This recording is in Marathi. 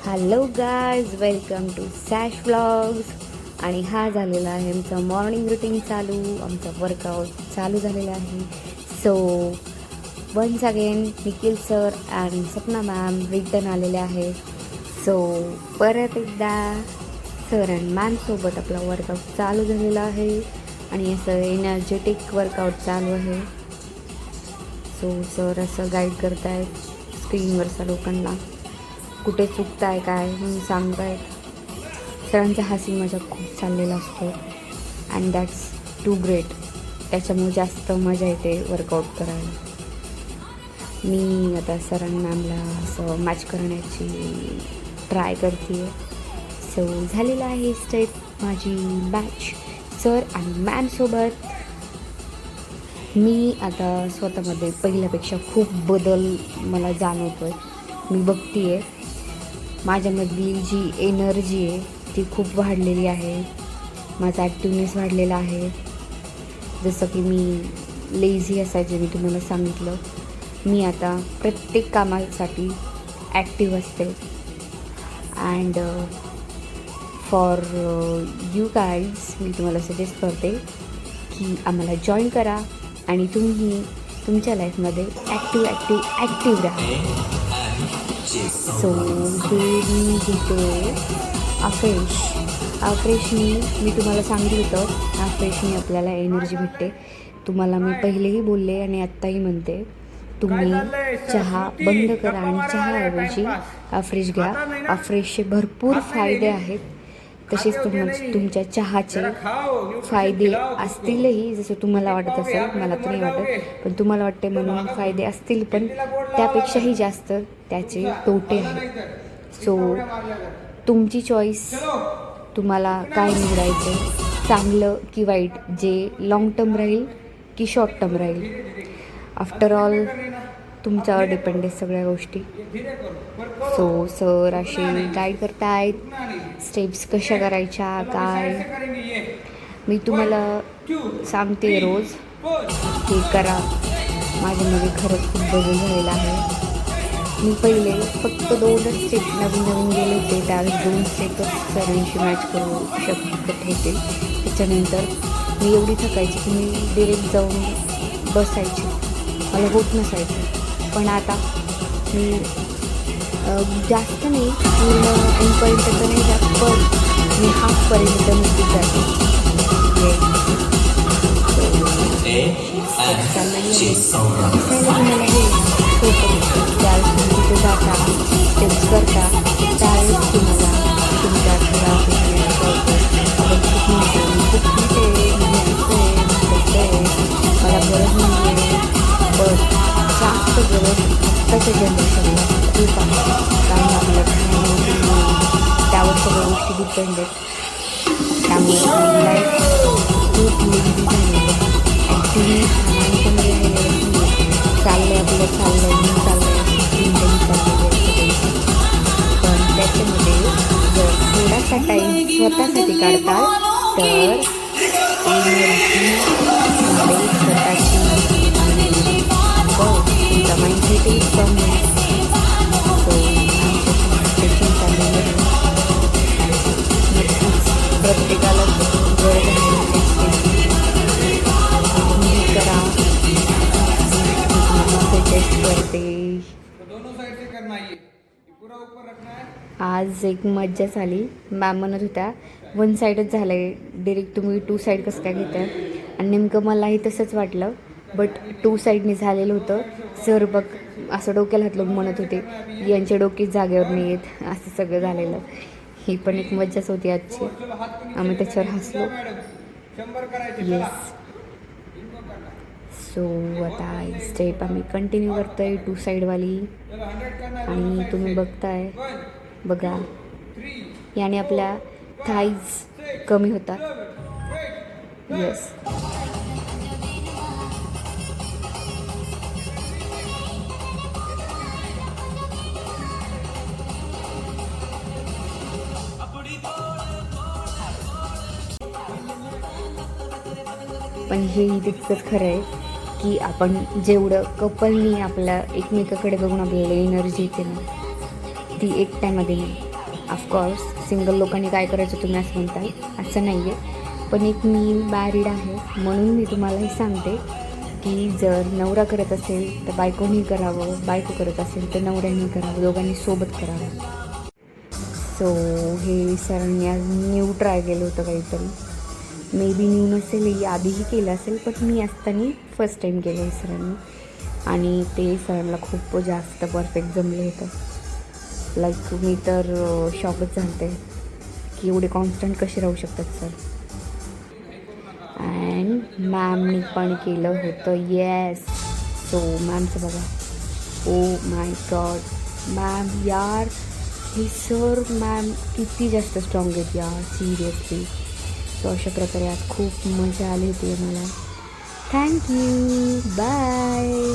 Hello guys, welcome to Sash vlogs. आणि हा झालेला आहे आमचं मॉर्निंग रुटीन चालू. आमचा वर्कआउट चालू झालेला आहे. So once again Nikhil sir आणि सपना मॅम रिटर्न आलेले आहे. सो परत एकदा सर आणि मॅमसोबत आपला वर्कआउट चालू झालेला आहे आणि असं एनर्जेटिक वर्कआउट चालू आहे. सो सर असं गाईड करत आहेत स्क्रीनवरच्या लोकांना, कुठे चुकताय काय म्हणून सांगतायत. सरांचा हसी मजाक खूप चाललेला असतो अँड दॅट्स टू ग्रेट. त्याच्यामुळे जास्त मजा येते वर्कआउट करायला. मी आता सरांना मॅमला असं मॅच करण्याची ट्राय करते. सो झालेलं आहे स्टेप माझी मॅच सर आणि मॅमसोबत. मी आता स्वतःमध्ये पहिल्यापेक्षा खूप बदल मला जाणवतो आहे. मी बघते आहे माझ्यामधली जी एनर्जी आहे ती खूप वाढलेली आहे. माझा ॲक्टिवनेस वाढलेला आहे. जसं की मी लेझी असायचे, मी तुम्हाला सांगितलं. मी आता प्रत्येक कामासाठी ॲक्टिव्ह असते. अँड फॉर यू गाईज मी तुम्हाला सजेस्ट करते की आम्हाला जॉईन करा आणि तुम्ही तुमच्या लाईफमध्ये ॲक्टिव्ह राहा. सो हे मी घेते आफ्रेशनी. मी तुम्हाला सांगितलं होतं आफ्रेशनी आपल्याला एनर्जी भेटते. तुम्हाला मी पहिलेही बोलले आणि आत्ताही म्हणते, तुम्ही चहा बंद करा आणि चहाऐवजी आफ्रेश घ्या. आफ्रेशचे भरपूर फायदे आहेत. तसेच तुमच्या चहाचे फायदे असतीलही, जसं तुम्हाला वाटत असेल, मला तर नाही वाटत, पण तुम्हाला वाटते म्हणून फायदे असतील, पण त्यापेक्षाही जास्त त्याचे तोटे आहेत. सो तुमची चॉईस, तुम्हाला काय निवडायचं, चांगलं की वाईट, जे लाँग टर्म राहील की शॉर्ट टर्म राहील. आफ्टर ऑल तुमच्यावर डिपेंड आहे सगळ्या गोष्टी. सो सर असे गाईड करतायत स्टेप्स कशा करायच्या काय. मी तुम्हाला सांगते रोज हे करा. माझ्यामध्ये खरंच खूप बदल झालेला आहे. मी पहिले फक्त 2च स्टेप नवीन गेले होते, त्यावेळेस 2 स्टेपच सरांशी मॅच करू शकत होते. त्याच्यानंतर मी एवढी थकायची की मी डिरेक्ट जाऊन बसायची, मला होत नसायचं. पण आता मी जास्त नाही, पूर्ण एंडपर्यंत तर नाही जात, पण मी हाफपर्यंत नक्कीच जाते. त्यावेळेस तुम्ही तिथे जाता, स्टेप्स करता, त्यावेळेस तुम्हाला तुमच्या मला गरज नाही आहे, पण जास्त गरज आत्ताच्या जनरेशनला खूप आहे. कारण आपल्या त्यावर सगळ्या गोष्टी डिपेंड आहेत. त्यामुळे लाईफ खूप लेझी झालेली आहे. ॲक्च्युली माणसामध्ये चाललं आहे, आपलं चाललं आहे, मी चाललं आहे, पण त्याच्यामध्ये जर थोडासा टाईम स्वतःसाठी काढताल तर स्वतःची तुमचा माइंडसेटही स्ट्रॉंग होईल. सो चिंता नाही, नक्कीच प्रत्येकाला गरज आहे करा. सजेस्ट करते. आज एक मज्जा झाली. मॅम म्हणत होत्या 1 साईडच झालं आहे, डिरेक्ट तुम्ही 2 साईड कसं काय घेता. आणि नेमकं मलाही तसंच वाटलं, बट 2 साईडने झालेलं होतं. सर बघ असं डोक्याला हात लावून म्हणत होते, यांच्या डोकीच जागेवर नाही आहेत, असं सगळं झालेलं. ही पण एक मज्जाच होती आजची. आम्ही त्याच्यावर हसलो. येस. सो आता स्टेप आम्ही कंटिन्यू करतो आहे 2 साईडवाली. आणि तुम्ही बघा याने आपल्या थाईज कमी होतात. येस. पण हेही तितकंच खरं आहे की आपण जेवढं कपलनी आपल्या एकमेकाकडे बघून आपल्याला एनर्जी येते ना, ती एकट्यामध्ये नाही. ऑफकोर्स सिंगल लोकांनी काय करायचं तुम्ही असं म्हणताल, असं नाही आहे. पण एक मी मॅरिड आहे म्हणून मी तुम्हाला हे सांगते की जर नवरा करत असेल तर बायकोनी करावं, बायको करत असेल तर नवऱ्याने करावं, दोघांनी सोबत करावं. सो हे सरांनी आज न्यू ट्राय केलं होतं काहीतरी. मे बी न्यू नसेल, आधीही केलं असेल, पण मी असताना फर्स्ट टाईम केलं आहे सरांनी. आणि ते सरांना खूप जास्त परफेक्ट जमलं होतं. लाईक मी तर शॉकच झालते की एवढे कॉन्स्टंट कसे राहू शकतात सर. अँड मॅमनी पण केलं होतं. येस. सो मॅमचं बघा. ओ माय गॉड मॅम, यार हे सर मॅम किती जास्त स्ट्रॉंग आहेत यार, सिरियसली. सो अशा प्रकारे आज खूप मजा आली होती मला. थँक्यू. बाय.